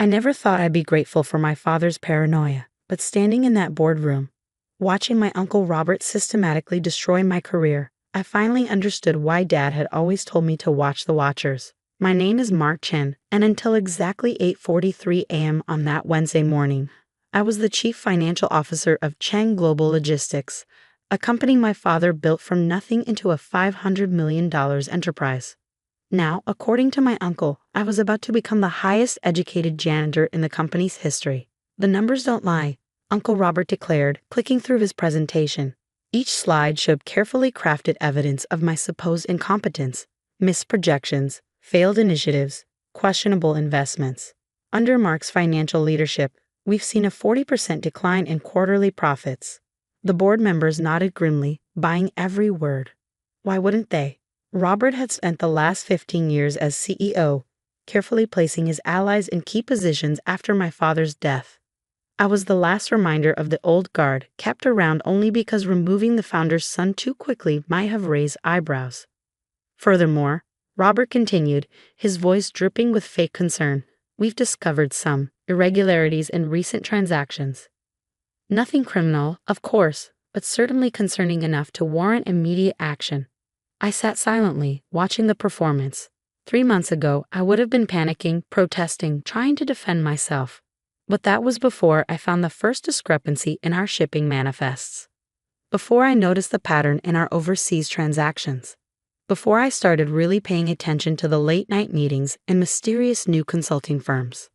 I never thought I'd be grateful for my father's paranoia, but standing in that boardroom, watching my Uncle Robert systematically destroy my career, I finally understood why Dad had always told me to watch the watchers. My name is Mark Chen, and until exactly 8:43 a.m. on that Wednesday morning, I was the Chief Financial Officer of Cheng Global Logistics, a company my father built from nothing into a $500 million enterprise. Now, according to my uncle, I was about to become the highest educated janitor in the company's history. The numbers don't lie, Uncle Robert declared, clicking through his presentation. Each slide showed carefully crafted evidence of my supposed incompetence, missed projections, failed initiatives, questionable investments. Under Mark's financial leadership, we've seen a 40% decline in quarterly profits. The board members nodded grimly, buying every word. Why wouldn't they? Robert had spent the last 15 years as CEO, carefully placing his allies in key positions after my father's death. I was the last reminder of the old guard, kept around only because removing the founder's son too quickly might have raised eyebrows. Furthermore, Robert continued, his voice dripping with fake concern, we've discovered some irregularities in recent transactions. Nothing criminal, of course, but certainly concerning enough to warrant immediate action. I sat silently, watching the performance. 3 months ago, I would have been panicking, protesting, trying to defend myself. But that was before I found the first discrepancy in our shipping manifests. Before I noticed the pattern in our overseas transactions. Before I started really paying attention to the late-night meetings and mysterious new consulting firms.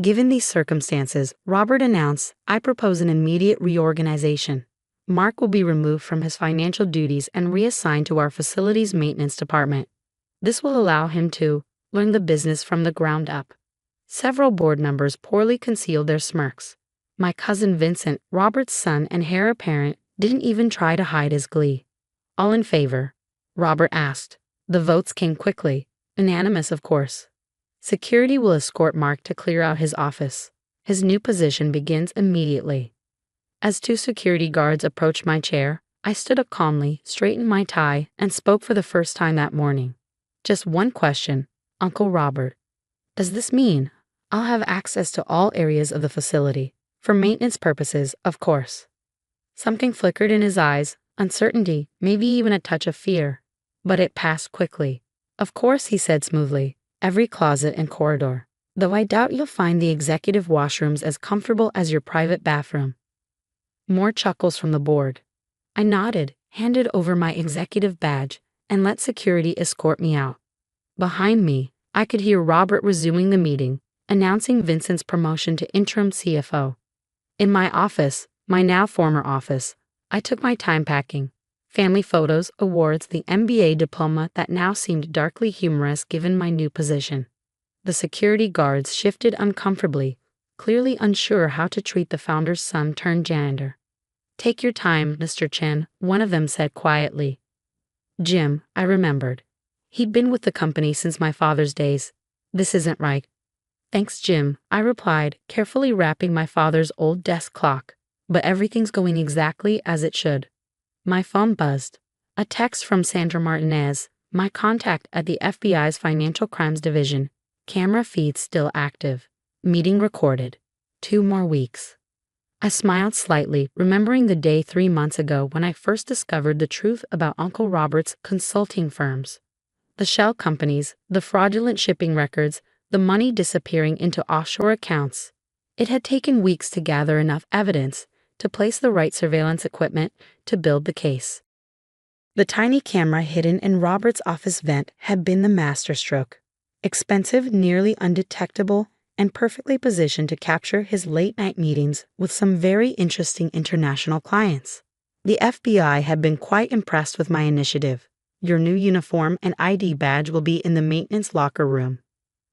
Given these circumstances, Robert announced, I propose an immediate reorganization. Mark will be removed from his financial duties and reassigned to our facilities maintenance department. This will allow him to learn the business from the ground up. Several board members poorly concealed their smirks. My cousin Vincent, Robert's son and heir apparent, didn't even try to hide his glee. All in favor? Robert asked. The votes came quickly. Unanimous, of course. Security will escort Mark to clear out his office. His new position begins immediately. As 2 security guards approached my chair, I stood up calmly, straightened my tie, and spoke for the first time that morning. Just one question, Uncle Robert. Does this mean I'll have access to all areas of the facility? For maintenance purposes, of course. Something flickered in his eyes, uncertainty, maybe even a touch of fear. But it passed quickly. Of course, he said smoothly, every closet and corridor. Though I doubt you'll find the executive washrooms as comfortable as your private bathroom. More chuckles from the board. I nodded, handed over my executive badge, and let security escort me out. Behind me, I could hear Robert resuming the meeting, announcing Vincent's promotion to interim CFO. In my office, my now former office, I took my time packing. Family photos, awards, the MBA diploma that now seemed darkly humorous given my new position. The security guards shifted uncomfortably, clearly unsure how to treat the founder's son turned janitor. Take your time, Mr. Chen, one of them said quietly. Jim, I remembered. He'd been with the company since my father's days. This isn't right. Thanks, Jim, I replied, carefully wrapping my father's old desk clock. But everything's going exactly as it should. My phone buzzed. A text from Sandra Martinez, my contact at the FBI's Financial Crimes Division. Camera feed still active. Meeting recorded. 2 more weeks. I smiled slightly, remembering the day 3 months ago when I first discovered the truth about Uncle Robert's consulting firms. The shell companies, the fraudulent shipping records, the money disappearing into offshore accounts. It had taken weeks to gather enough evidence, to place the right surveillance equipment, to build the case. The tiny camera hidden in Robert's office vent had been the masterstroke. Expensive, nearly undetectable, and perfectly positioned to capture his late-night meetings with some very interesting international clients. The FBI had been quite impressed with my initiative. Your new uniform and ID badge will be in the maintenance locker room.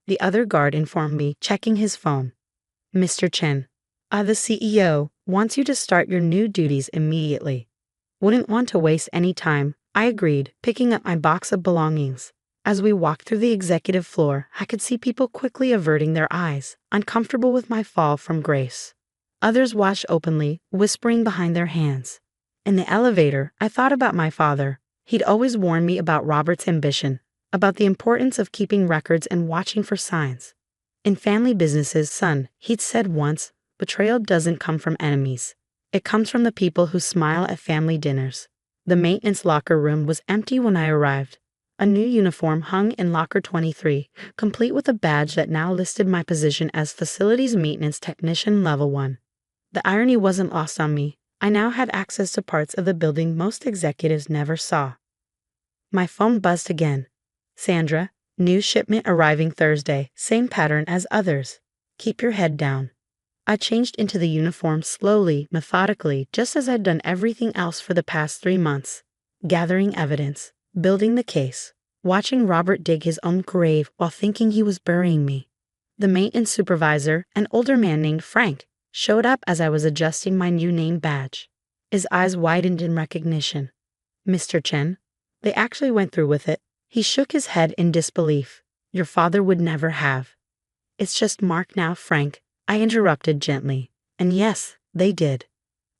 The other guard informed me, checking his phone. Mr. Chen, the CEO wants you to start your new duties immediately. Wouldn't want to waste any time, I agreed, picking up my box of belongings. As we walked through the executive floor, I could see people quickly averting their eyes, uncomfortable with my fall from grace. Others watched openly, whispering behind their hands. In the elevator, I thought about my father. He'd always warned me about Robert's ambition, about the importance of keeping records and watching for signs. In family businesses, son, he'd said once, betrayal doesn't come from enemies. It comes from the people who smile at family dinners. The maintenance locker room was empty when I arrived. A new uniform hung in locker 23, complete with a badge that now listed my position as Facilities Maintenance Technician Level 1. The irony wasn't lost on me. I now had access to parts of the building most executives never saw. My phone buzzed again. Sandra, new shipment arriving Thursday, same pattern as others. Keep your head down. I changed into the uniform slowly, methodically, just as I'd done everything else for the past 3 months. Gathering evidence, building the case, watching Robert dig his own grave while thinking he was burying me. The maintenance supervisor, an older man named Frank, showed up as I was adjusting my new name badge. His eyes widened in recognition. Mr. Chen? They actually went through with it. He shook his head in disbelief. Your father would never have. It's just Mark now, Frank. I interrupted gently. And yes, they did.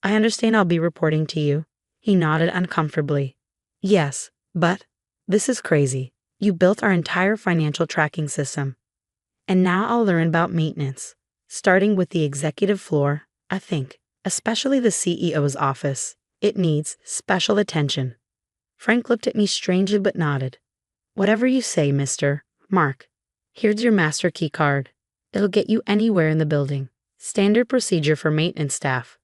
I understand I'll be reporting to you. He nodded uncomfortably. Yes, but this is crazy. You built our entire financial tracking system. And now I'll learn about maintenance. Starting with the executive floor, I think, especially the CEO's office. It needs special attention. Frank looked at me strangely but nodded. Whatever you say, Mr. Mark. Here's your master key card. It'll get you anywhere in the building. Standard procedure for maintenance staff.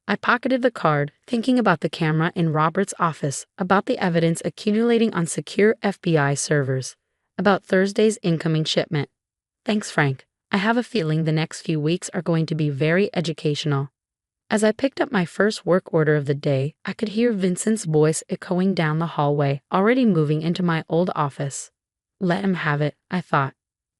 I pocketed the card, thinking about the camera in Robert's office, about the evidence accumulating on secure FBI servers, about Thursday's incoming shipment. Thanks, Frank. I have a feeling the next few weeks are going to be very educational. As I picked up my first work order of the day, I could hear Vincent's voice echoing down the hallway, already moving into my old office. Let him have it, I thought.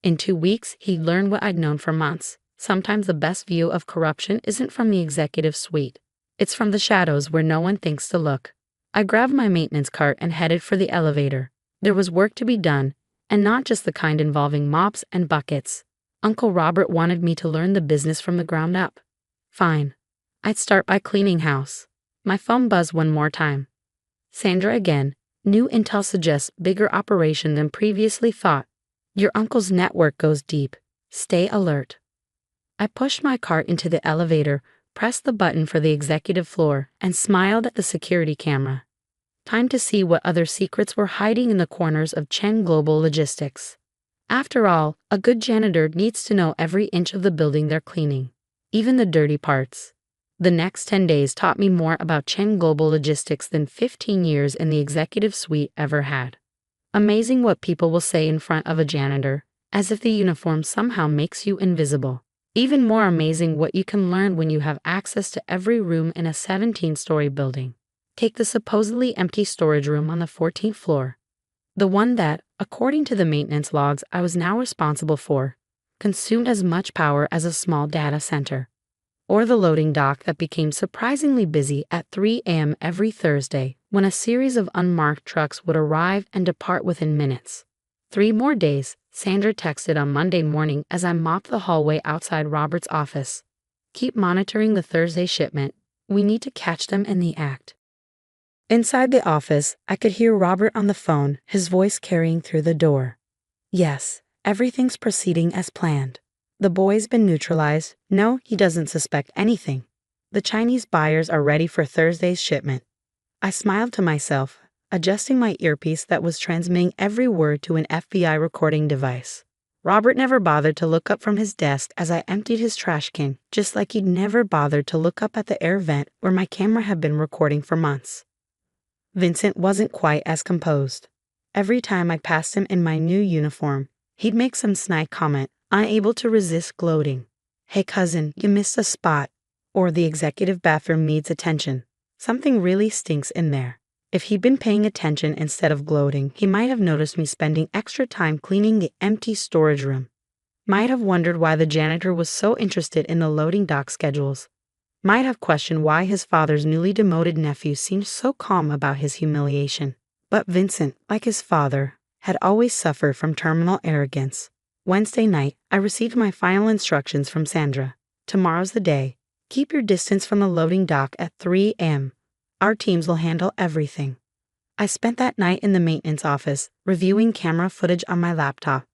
In 2 weeks, he'd learn what I'd known for months. Sometimes the best view of corruption isn't from the executive suite. It's from the shadows where no one thinks to look. I grabbed my maintenance cart and headed for the elevator. There was work to be done, and not just the kind involving mops and buckets. Uncle Robert wanted me to learn the business from the ground up. Fine. I'd start by cleaning house. My phone buzzed one more time. Sandra again. New intel suggests bigger operation than previously thought. Your uncle's network goes deep. Stay alert. I pushed my cart into the elevator, pressed the button for the executive floor, and smiled at the security camera. Time to see what other secrets were hiding in the corners of Chen Global Logistics. After all, a good janitor needs to know every inch of the building they're cleaning, even the dirty parts. The next 10 days taught me more about Chen Global Logistics than 15 years in the executive suite ever had. Amazing what people will say in front of a janitor, as if the uniform somehow makes you invisible. Even more amazing what you can learn when you have access to every room in a 17-story building. Take the supposedly empty storage room on the 14th floor. The one that, according to the maintenance logs I was now responsible for, consumed as much power as a small data center. Or the loading dock that became surprisingly busy at 3 a.m. every Thursday when a series of unmarked trucks would arrive and depart within minutes. 3 more days, Sandra texted on Monday morning as I mopped the hallway outside Robert's office. Keep monitoring the Thursday shipment. We need to catch them in the act. Inside the office, I could hear Robert on the phone, his voice carrying through the door. Yes, everything's proceeding as planned. The boy's been neutralized. No, he doesn't suspect anything. The Chinese buyers are ready for Thursday's shipment. I smiled to myself, adjusting my earpiece that was transmitting every word to an FBI recording device. Robert never bothered to look up from his desk as I emptied his trash can, just like he'd never bothered to look up at the air vent where my camera had been recording for months. Vincent wasn't quite as composed. Every time I passed him in my new uniform, he'd make some snide comment, unable to resist gloating. Hey cousin, you missed a spot. Or the executive bathroom needs attention. Something really stinks in there. If he'd been paying attention instead of gloating, he might have noticed me spending extra time cleaning the empty storage room. Might have wondered why the janitor was so interested in the loading dock schedules. Might have questioned why his father's newly demoted nephew seemed so calm about his humiliation. But Vincent, like his father, had always suffered from terminal arrogance. Wednesday night, I received my final instructions from Sandra. Tomorrow's the day. Keep your distance from the loading dock at 3 a.m. Our teams will handle everything. I spent that night in the maintenance office, reviewing camera footage on my laptop.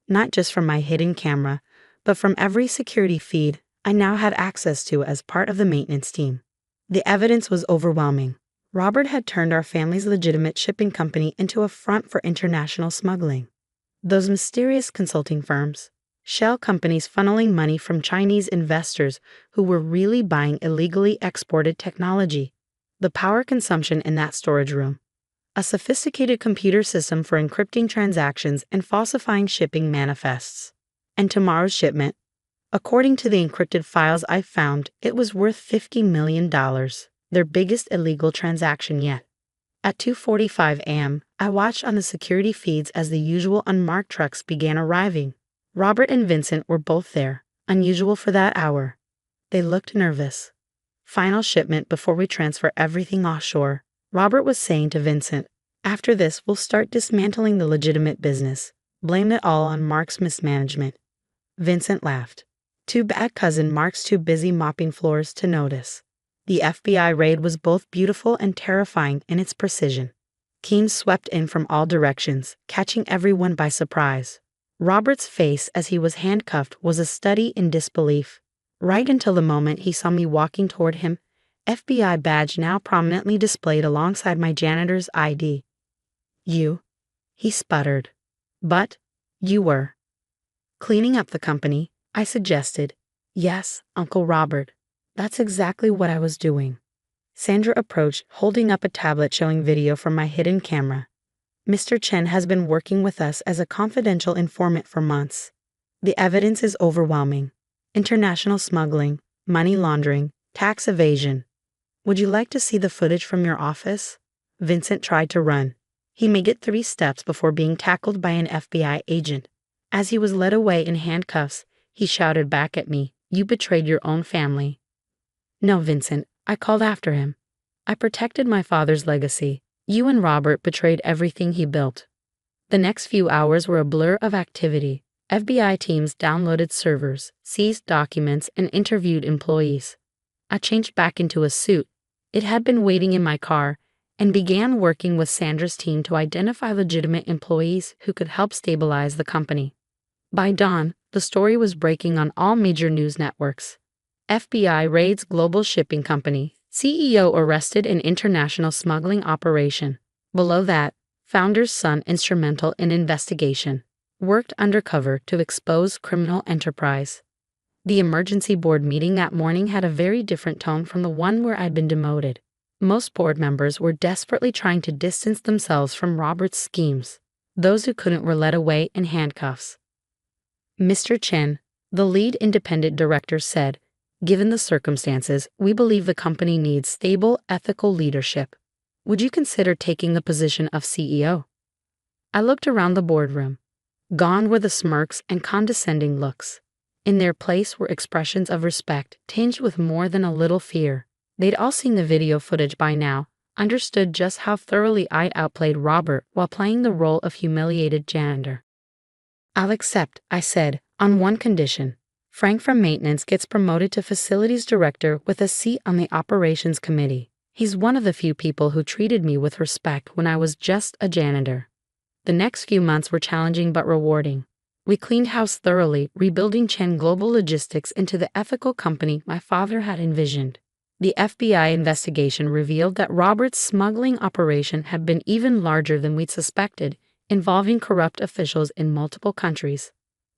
Not just from my hidden camera, but from every security feed I now had access to as part of the maintenance team. The evidence was overwhelming. Robert had turned our family's legitimate shipping company into a front for international smuggling. Those mysterious consulting firms, shell companies funneling money from Chinese investors who were really buying illegally exported technology. The power consumption in that storage room. A sophisticated computer system for encrypting transactions and falsifying shipping manifests. And tomorrow's shipment. According to the encrypted files I found, it was worth $50 million, their biggest illegal transaction yet. At 2:45 a.m., I watched on the security feeds as the usual unmarked trucks began arriving. Robert and Vincent were both there, unusual for that hour. They looked nervous. Final shipment before we transfer everything offshore, Robert was saying to Vincent. After this, we'll start dismantling the legitimate business. Blame it all on Mark's mismanagement. Vincent laughed. Too bad cousin Mark's too busy mopping floors to notice. The FBI raid was both beautiful and terrifying in its precision. Teams swept in from all directions, catching everyone by surprise. Robert's face as he was handcuffed was a study in disbelief. Right until the moment he saw me walking toward him, FBI badge now prominently displayed alongside my janitor's ID. You? He sputtered. But, you were. Cleaning up the company, I suggested. Yes, Uncle Robert. That's exactly what I was doing. Sandra approached, holding up a tablet showing video from my hidden camera. Mr. Chen has been working with us as a confidential informant for months. The evidence is overwhelming. International smuggling, money laundering, tax evasion. Would you like to see the footage from your office? Vincent tried to run. He made it 3 steps before being tackled by an FBI agent. As he was led away in handcuffs, he shouted back at me, "You betrayed your own family." No, Vincent, I called after him. I protected my father's legacy. You and Robert betrayed everything he built. The next few hours were a blur of activity. FBI teams downloaded servers, seized documents, and interviewed employees. I changed back into a suit. It had been waiting in my car, and began working with Sandra's team to identify legitimate employees who could help stabilize the company. By dawn, the story was breaking on all major news networks. FBI raids global shipping company, CEO arrested in international smuggling operation. Below that, founder's son instrumental in investigation. Worked undercover to expose criminal enterprise. The emergency board meeting that morning had a very different tone from the one where I'd been demoted. Most board members were desperately trying to distance themselves from Robert's schemes. Those who couldn't were led away in handcuffs. Mr. Chen, the lead independent director, said, "Given the circumstances, we believe the company needs stable, ethical leadership. Would you consider taking the position of CEO?" I looked around the boardroom. Gone were the smirks and condescending looks. In their place were expressions of respect, tinged with more than a little fear. They'd all seen the video footage by now, understood just how thoroughly I'd outplayed Robert while playing the role of humiliated janitor. "I'll accept," I said, "on one condition. Frank from maintenance gets promoted to facilities director with a seat on the operations committee. He's one of the few people who treated me with respect when I was just a janitor." The next few months were challenging but rewarding. We cleaned house thoroughly, rebuilding Chen Global Logistics into the ethical company my father had envisioned. The FBI investigation revealed that Robert's smuggling operation had been even larger than we'd suspected, involving corrupt officials in multiple countries.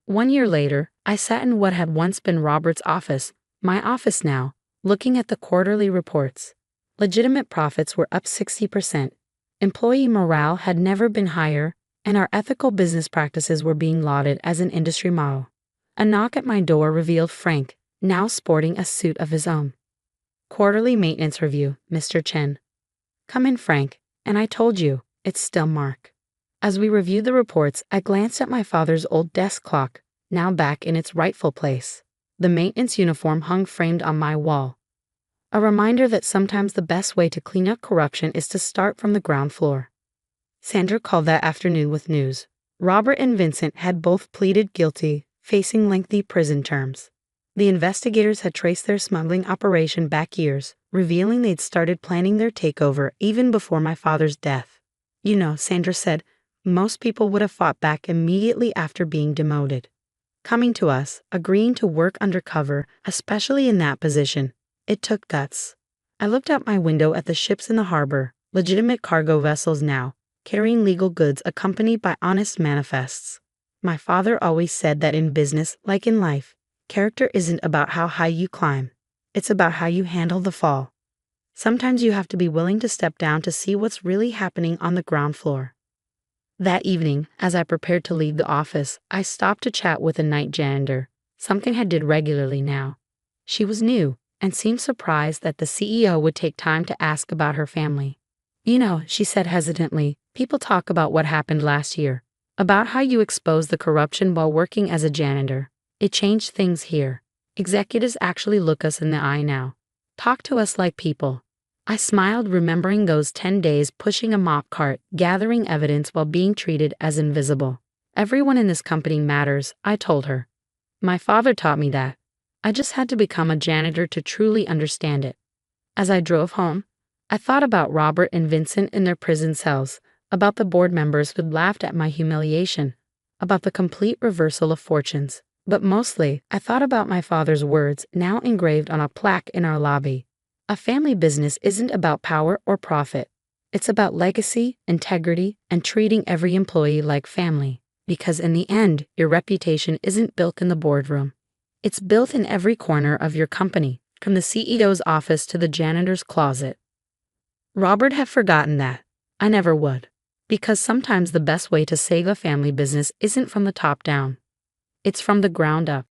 1 year later, I sat in what had once been Robert's office, my office now, looking at the quarterly reports. Legitimate profits were up 60%. Employee morale had never been higher, and our ethical business practices were being lauded as an industry model. A knock at my door revealed Frank, now sporting a suit of his own. "Quarterly maintenance review, Mr. Chen." "Come in, Frank, and I told you, it's still Mark." As we reviewed the reports, I glanced at my father's old desk clock, now back in its rightful place. The maintenance uniform hung framed on my wall. A reminder that sometimes the best way to clean up corruption is to start from the ground floor. Sandra called that afternoon with news. Robert and Vincent had both pleaded guilty, facing lengthy prison terms. The investigators had traced their smuggling operation back years, revealing they'd started planning their takeover even before my father's death. You know, Sandra said, most people would have fought back immediately after being demoted. coming to us, agreeing to work undercover, especially in that position. It took guts. I looked out my window at the ships in the harbor, legitimate cargo vessels now, carrying legal goods accompanied by honest manifests. My father always said that in business, like in life, character isn't about how high you climb. It's about how you handle the fall. Sometimes you have to be willing to step down to see what's really happening on the ground floor. That evening, as I prepared to leave the office, I stopped to chat with a night janitor, something I did regularly now. She was new and seemed surprised that the CEO would take time to ask about her family. You know, she said hesitantly, people talk about what happened last year, about how you exposed the corruption while working as a janitor. It changed things here. Executives actually look us in the eye now. Talk to us like people. I smiled, remembering those 10 days pushing a mop cart, gathering evidence while being treated as invisible. Everyone in this company matters, I told her. My father taught me that. I just had to become a janitor to truly understand it. As I drove home, I thought about Robert and Vincent in their prison cells, about the board members who'd laughed at my humiliation, about the complete reversal of fortunes. But mostly, I thought about my father's words now engraved on a plaque in our lobby. A family business isn't about power or profit. It's about legacy, integrity, and treating every employee like family. Because in the end, your reputation isn't built in the boardroom. It's built in every corner of your company, from the CEO's office to the janitor's closet. Robert had forgotten that. I never would. Because sometimes the best way to save a family business isn't from the top down. It's from the ground up.